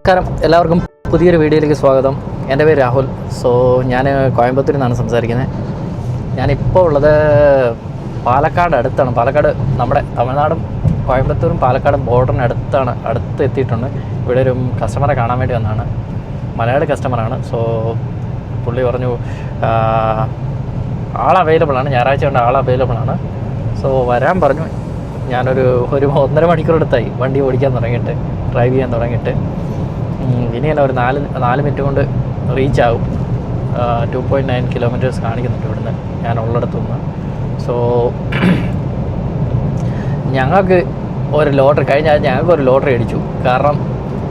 നമസ്കാരം, എല്ലാവർക്കും പുതിയൊരു വീഡിയോയിലേക്ക് സ്വാഗതം. എൻ്റെ പേര് രാഹുൽ. ഞാൻ കോയമ്പത്തൂരിൽ നിന്നാണ് സംസാരിക്കുന്നത്. ഞാനിപ്പോൾ ഉള്ളത് പാലക്കാട് അടുത്താണ്. പാലക്കാട് നമ്മുടെ തമിഴ്നാടും കോയമ്പത്തൂരും പാലക്കാടും ബോർഡറിന് അടുത്ത് എത്തിയിട്ടുണ്ട്. ഇവിടെ ഒരു കസ്റ്റമറെ കാണാൻ വേണ്ടി വന്നതാണ്. മലയാളി കസ്റ്റമറാണ്. പുള്ളി പറഞ്ഞു ആൾ അവൈലബിൾ ആണ്, ഞായറാഴ്ച കൊണ്ട് ആൾ അവൈലബിൾ ആണ്. വരാൻ പറഞ്ഞു. ഞാനൊരു 1.5 മണിക്കൂർ എടുത്തായി വണ്ടി ഓടിക്കാൻ തുടങ്ങിയിട്ട്, ഡ്രൈവ് ചെയ്യാൻ തുടങ്ങിയിട്ട്. ഇനി തന്നെ ഒരു 4 മിനിറ്റ് കൊണ്ട് റീച്ച് ആകും. 2.9 കിലോമീറ്റേഴ്സ് കാണിക്കുന്നുണ്ട് ഇവിടുന്ന് ഞാൻ ഉള്ളിടത്തുനിന്ന്. ഞങ്ങൾക്ക് ഒരു ലോട്ടറി കഴിഞ്ഞ ആഴ്ച ഞങ്ങൾക്ക് ഒരു ലോട്ടറി അടിച്ചു. കാരണം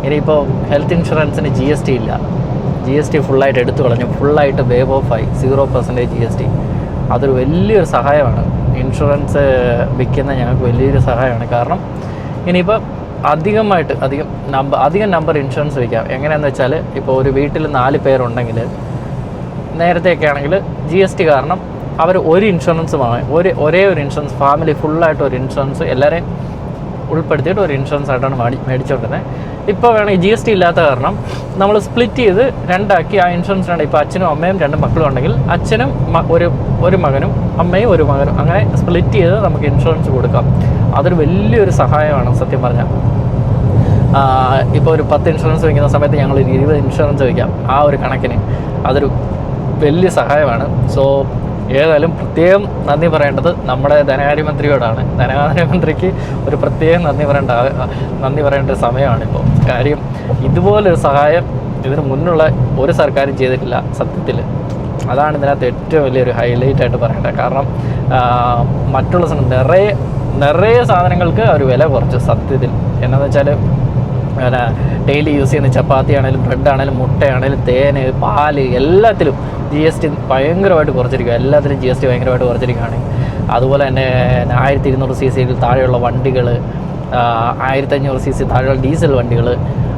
ഇനിയിപ്പോൾ ഹെൽത്ത് ഇൻഷുറൻസിന് GST ഇല്ല. GST ഫുള്ളായിട്ട് എടുത്തു കളഞ്ഞു. ഫുള്ളായിട്ട് വേവ് ഓഫ് ആയി. 0% GST. അതൊരു വലിയൊരു സഹായമാണ്. ഇൻഷുറൻസ് വിൽക്കുന്ന ഞങ്ങൾക്ക് വലിയൊരു സഹായമാണ്. കാരണം ഇനിയിപ്പോൾ അധികം നമ്പർ ഇൻഷുറൻസ് വയ്ക്കാം. എങ്ങനെയാണെന്ന് വെച്ചാൽ, ഇപ്പോൾ ഒരു വീട്ടിൽ 4 പേരുണ്ടെങ്കിൽ, നേരത്തെയൊക്കെ ആണെങ്കിൽ GST കാരണം അവർ ഒരു ഇൻഷുറൻസ് വാങ്ങും. ഒരേ ഒരു ഇൻഷുറൻസ്, ഫാമിലി ഫുള്ളായിട്ട് ഒരു ഇൻഷുറൻസ് എല്ലാവരെയും ഉൾപ്പെടുത്തിയിട്ട് ഒരു ഇൻഷുറൻസ് ആയിട്ടാണ് മേടിച്ചുകൊണ്ടിരുന്നത്. ഇപ്പോൾ വേണമെങ്കിൽ GST ഇല്ലാത്ത കാരണം നമ്മൾ സ്പ്ലിറ്റ് ചെയ്ത് രണ്ടാക്കി ആ ഇൻഷുറൻസ് രണ്ട്. ഇപ്പോൾ അച്ഛനും അമ്മയും 2 മക്കളും ഉണ്ടെങ്കിൽ അച്ഛനും ഒരു മകനും അമ്മയും ഒരു മകനും, അങ്ങനെ സ്പ്ലിറ്റ് ചെയ്ത് നമുക്ക് ഇൻഷുറൻസ് കൊടുക്കാം. അതൊരു വലിയൊരു സഹായമാണ് സത്യം പറഞ്ഞാൽ. ഇപ്പോൾ ഒരു 10 ഇൻഷുറൻസ് വയ്ക്കുന്ന സമയത്ത് ഞങ്ങൾ 20 ഇൻഷുറൻസ് വയ്ക്കാം. ആ ഒരു കണക്കിന് അതൊരു വലിയ സഹായമാണ്. ഏതായാലും പ്രത്യേകം നന്ദി പറയേണ്ടത് നമ്മുടെ ധനകാര്യമന്ത്രിയോടാണ്. ധനകാര്യമന്ത്രിക്ക് ഒരു പ്രത്യേകം നന്ദി പറയേണ്ട സമയമാണിപ്പോൾ. കാര്യം ഇതുപോലൊരു സഹായം ഇതിന് മുന്നുള്ള ഒരു സർക്കാരും ചെയ്തിട്ടില്ല സത്യത്തിൽ. അതാണ് ഇതിനകത്ത് ഏറ്റവും വലിയൊരു ഹൈലൈറ്റ് ആയിട്ട് പറയേണ്ടത്. കാരണം മറ്റുള്ള നിറയെ സാധനങ്ങൾക്ക് അവർ വില കുറച്ചു സത്യത്തിൽ. എന്നാന്ന് വെച്ചാൽ, ഡെയിലി യൂസ് ചെയ്യുന്ന ചപ്പാത്തി ആണെങ്കിലും ബ്രെഡ് ആണെങ്കിലും മുട്ടയാണെങ്കിലും തേന് പാല് എല്ലാത്തിലും GST ഭയങ്കരമായിട്ട് കുറച്ചിരിക്കുക. എല്ലാത്തിലും GST ഭയങ്കരമായിട്ട് കുറച്ചിരിക്കുകയാണ്. അതുപോലെ തന്നെ 1200 cc താഴെയുള്ള വണ്ടികൾ, 1500 cc താഴെയുള്ള ഡീസൽ വണ്ടികൾ,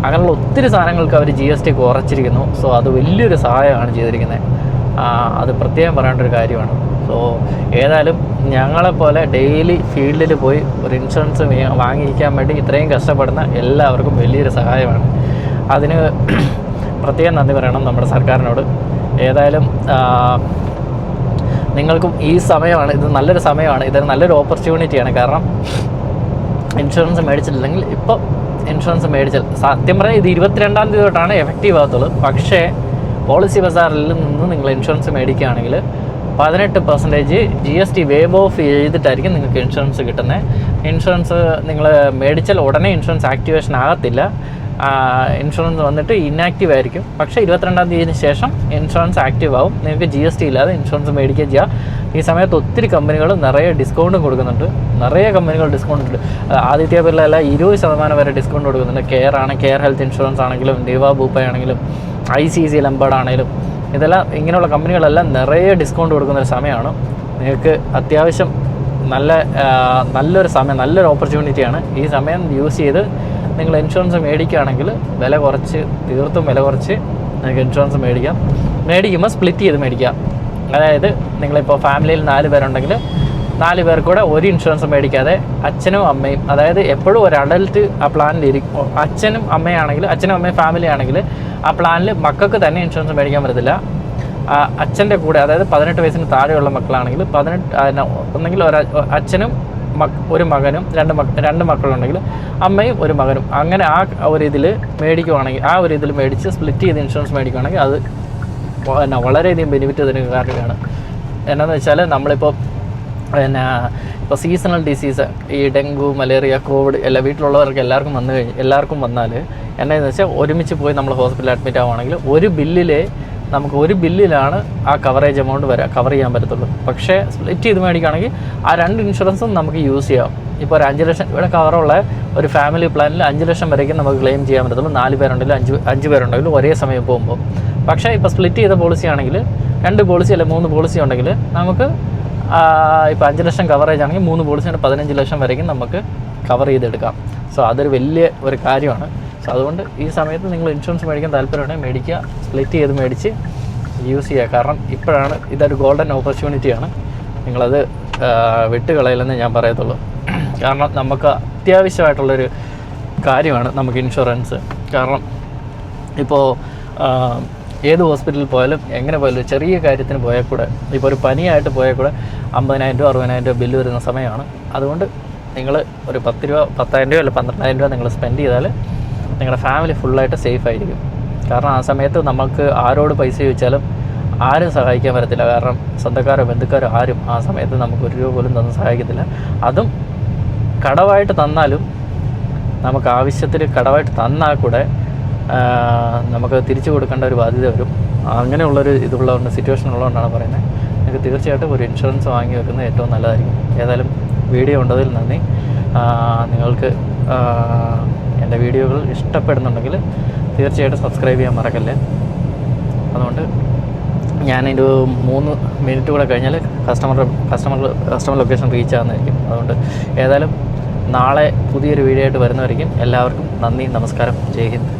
അങ്ങനെയുള്ള ഒത്തിരി സാധനങ്ങൾക്ക് അവർ GST കുറച്ചിരിക്കുന്നു. അത് വലിയൊരു സഹായമാണ് ചെയ്തിരിക്കുന്നത്. അത് പ്രത്യേകം പറയേണ്ട ഒരു കാര്യമാണ്. ഏതായാലും ഞങ്ങളെപ്പോലെ ഡെയിലി ഫീൽഡിൽ പോയി ഒരു ഇൻഷുറൻസ് വാങ്ങിയിരിക്കാൻ വേണ്ടി ഇത്രയും കഷ്ടപ്പെടുന്ന എല്ലാവർക്കും വലിയൊരു സഹായമാണ്. അതിന് പ്രത്യേകം നന്ദി പറയണം നമ്മുടെ സർക്കാരിനോട്. ഏതായാലും നിങ്ങൾക്കും ഈ സമയമാണ്, ഇത് നല്ലൊരു സമയമാണ്, ഇതൊരു നല്ലൊരു ഓപ്പർച്യൂണിറ്റിയാണ്. കാരണം ഇൻഷുറൻസ് മേടിച്ചിട്ടില്ലെങ്കിൽ, ഇപ്പോൾ ഇൻഷുറൻസ് മേടിച്ചാൽ സത്യം പറഞ്ഞാൽ ഇത് 22-ാം തീയതി തൊട്ടാണ് എഫക്റ്റീവ് ആകത്തുള്ളൂ. പക്ഷേ പോളിസി ബസാറിൽ നിന്ന് നിങ്ങൾ ഇൻഷുറൻസ് മേടിക്കുകയാണെങ്കിൽ 18% GST വേവ് ഓഫ് ചെയ്തിട്ടായിരിക്കും നിങ്ങൾക്ക് ഇൻഷുറൻസ് കിട്ടുന്നത്. ഇൻഷുറൻസ് നിങ്ങൾ മേടിച്ചാൽ ഉടനെ ഇൻഷുറൻസ് ആക്ടിവേഷൻ ആകത്തില്ല. ഇൻഷുറൻസ് വന്നിട്ട് ഇന്നാക്റ്റീവ് ആയിരിക്കും. പക്ഷേ 22-ാം തീയതിന് ശേഷം ഇൻഷുറൻസ് ആക്റ്റീവ് ആവും. നിങ്ങൾക്ക് GST ഇല്ലാതെ ഇൻഷുറൻസ് മേടിക്കുകയും ചെയ്യാം. ഈ സമയത്ത് ഒത്തിരി കമ്പനികൾ നിറയെ ഡിസ്കൗണ്ടും കൊടുക്കുന്നുണ്ട്. നിറയെ കമ്പനികൾ ഡിസ്കൗണ്ട് ഉണ്ട്. ആദിത്യ ബിർള 20% വരെ ഡിസ്കൗണ്ട് കൊടുക്കുന്നുണ്ട്. കെയർ ഹെൽത്ത് ഇൻഷുറൻസ് ആണെങ്കിലും, നിവ ബൂപ്പ ആണെങ്കിലും, ICICI ലംബാർഡ് ആണെങ്കിലും, ഇതെല്ലാം ഇങ്ങനെയുള്ള കമ്പനികളെല്ലാം നിറയെ ഡിസ്കൗണ്ട് കൊടുക്കുന്നൊരു സമയമാണ്. നിങ്ങൾക്ക് അത്യാവശ്യം നല്ലൊരു സമയം, നല്ലൊരു ഓപ്പർച്യൂണിറ്റിയാണ്. ഈ സമയം യൂസ് ചെയ്ത് നിങ്ങൾ ഇൻഷുറൻസ് മേടിക്കുകയാണെങ്കിൽ തീർത്തും വില കുറച്ച് നിങ്ങൾക്ക് ഇൻഷുറൻസ് മേടിക്കുമ്പോൾ സ്പ്ലിറ്റ് ചെയ്ത് മേടിക്കാം. അതായത് നിങ്ങളിപ്പോൾ ഫാമിലിയിൽ 4 പേരുണ്ടെങ്കിൽ 4 പേർക്കൂടെ ഒരു ഇൻഷുറൻസ് മേടിക്കാതെ അച്ഛനും അമ്മയും, അതായത് എപ്പോഴും ഒരു അഡൽട്ട് ആ പ്ലാനിൽ ഇരിക്കും. അച്ഛനും അമ്മയും ഫാമിലി ആണെങ്കിൽ ആ പ്ലാനിൽ മക്കൾക്ക് തന്നെ ഇൻഷുറൻസ് മേടിക്കാൻ പറ്റത്തില്ല. അച്ഛൻ്റെ കൂടെ, അതായത് 18 വയസ്സിന് താഴെയുള്ള മക്കളാണെങ്കിൽ ഒന്നെങ്കിൽ അച്ഛനും ഒരു മകനും 2 മക്കളുണ്ടെങ്കിൽ അമ്മയും ഒരു മകനും, അങ്ങനെ ആ ഒരു ഇതിൽ മേടിക്കുവാണെങ്കിൽ, ആ ഒരു ഇതിൽ മേടിച്ച് സ്പ്ലിറ്റ് ചെയ്ത് ഇൻഷുറൻസ് മേടിക്കുകയാണെങ്കിൽ അത് വളരെയധികം ബെനിഫിറ്റ് തരുന്ന കാര്യമാണ്. എന്നാന്ന് വെച്ചാൽ, നമ്മളിപ്പോൾ ഇപ്പോൾ സീസണൽ ഡിസീസ്, ഈ ഡെങ്കു, മലേറിയ, കോവിഡ് എല്ലാം വീട്ടിലുള്ളവർക്ക് എല്ലാവർക്കും വന്നാൽ എന്നാന്ന് വെച്ചാൽ, ഒരുമിച്ച് പോയി നമ്മൾ ഹോസ്പിറ്റലിൽ അഡ്മിറ്റ് ആവുകയാണെങ്കിൽ ഒരു ബില്ലിലാണ് ആ കവറേജ് എമൗണ്ട് കവർ ചെയ്യാൻ പറ്റത്തുള്ളൂ. പക്ഷേ സ്പ്ലിറ്റ് ചെയ്ത് മേടിക്കുകയാണെങ്കിൽ ആ 2 ഇൻഷുറൻസും നമുക്ക് യൂസ് ചെയ്യാം. ഇപ്പോൾ ഒരു 5 ലക്ഷം ഇവിടെ കവറുള്ള ഒരു ഫാമിലി പ്ലാനിൽ 5 ലക്ഷം വരേക്കും നമുക്ക് ക്ലെയിം ചെയ്യാൻ പറ്റത്തുള്ളൂ. 4 പേരുണ്ടെങ്കിലും 5 പേരുണ്ടെങ്കിലും ഒരേ സമയം പോകുമ്പോൾ. പക്ഷേ ഇപ്പോൾ സ്പ്ലിറ്റ് ചെയ്ത പോളിസി ആണെങ്കിൽ 2 പോളിസി അല്ലെങ്കിൽ 3 പോളിസി ഉണ്ടെങ്കിൽ നമുക്ക് ഇപ്പോൾ 5 ലക്ഷം കവറേജ് ആണെങ്കിൽ 3 പോളിസിയാണ് 15 ലക്ഷം വരേക്കും നമുക്ക് കവർ ചെയ്തെടുക്കാം. അതൊരു വലിയ ഒരു കാര്യമാണ്. അതുകൊണ്ട് ഈ സമയത്ത് നിങ്ങൾ ഇൻഷുറൻസ് മേടിക്കാൻ താല്പര്യമുണ്ടെങ്കിൽ മേടിക്കുക, സ്പ്ലിറ്റ് ചെയ്ത് മേടിച്ച് യൂസ് ചെയ്യുക. കാരണം ഇതൊരു ഗോൾഡൻ ഓപ്പർച്യൂണിറ്റിയാണ്. നിങ്ങളത് വിട്ടുകളയില്ലെന്ന് ഞാൻ പറയത്തുള്ളൂ. കാരണം നമുക്ക് അത്യാവശ്യമായിട്ടുള്ളൊരു കാര്യമാണ് നമുക്ക് ഇൻഷുറൻസ്. കാരണം ഇപ്പോൾ ഏത് ഹോസ്പിറ്റലിൽ പോയാലും എങ്ങനെ പോയാലും ചെറിയ കാര്യത്തിന് പോയാൽ കൂടെ, ഇപ്പോൾ ഒരു പനിയായിട്ട് പോയാൽ കൂടെ 50,000 രൂപ 60,000 രൂപ ബില്ല് വരുന്ന സമയമാണ്. അതുകൊണ്ട് നിങ്ങൾ ഒരു 10 രൂപ 10,000 രൂപ അല്ല 12,000 രൂപ നിങ്ങൾ സ്പെൻഡ് ചെയ്താൽ നിങ്ങളുടെ ഫാമിലി ഫുള്ളായിട്ട് സേഫ് ആയിരിക്കും. കാരണം ആ സമയത്ത് നമുക്ക് ആരോട് പൈസ ചോദിച്ചാലും ആരും സഹായിക്കാൻ വരത്തില്ല. കാരണം സ്വന്തക്കാരോ ബന്ധുക്കാരോ ആരും ആ സമയത്ത് നമുക്ക് 1 രൂപ പോലും തന്ന് സഹായിക്കത്തില്ല. അതും കടമായിട്ട് തന്നാലും നമുക്ക് ആവശ്യത്തിന് കടമായിട്ട് തന്നാൽ കൂടെ നമുക്ക് തിരിച്ചു കൊടുക്കേണ്ട ഒരു ബാധ്യത വരും. അങ്ങനെയുള്ളൊരു ഇതുള്ളതുകൊണ്ട് സിറ്റുവേഷൻ ഉള്ളതുകൊണ്ടാണ് പറയുന്നത്. നിങ്ങൾക്ക് തീർച്ചയായിട്ടും ഒരു ഇൻഷുറൻസ് വാങ്ങി വെക്കുന്നത് ഏറ്റവും നല്ലതായിരിക്കും. ഏതായാലും വീഡിയോ ഉണ്ടതിൽ നന്ദി. നിങ്ങൾക്ക് എൻ്റെ വീഡിയോകൾ ഇഷ്ടപ്പെടുന്നുണ്ടെങ്കിൽ തീർച്ചയായിട്ടും സബ്സ്ക്രൈബ് ചെയ്യാൻ മറക്കല്ലേ. അതുകൊണ്ട് ഞാനൊരു 3 മിനിറ്റ് കൂടെ കഴിഞ്ഞാൽ കസ്റ്റമർ ലൊക്കേഷൻ റീച്ച് ആകുന്നതായിരിക്കും. അതുകൊണ്ട് ഏതായാലും നാളെ പുതിയൊരു വീഡിയോ ആയിട്ട് വരുന്നതായിരിക്കും. എല്ലാവർക്കും നന്ദി, നമസ്കാരം, ജയ് ഹിന്ദ്.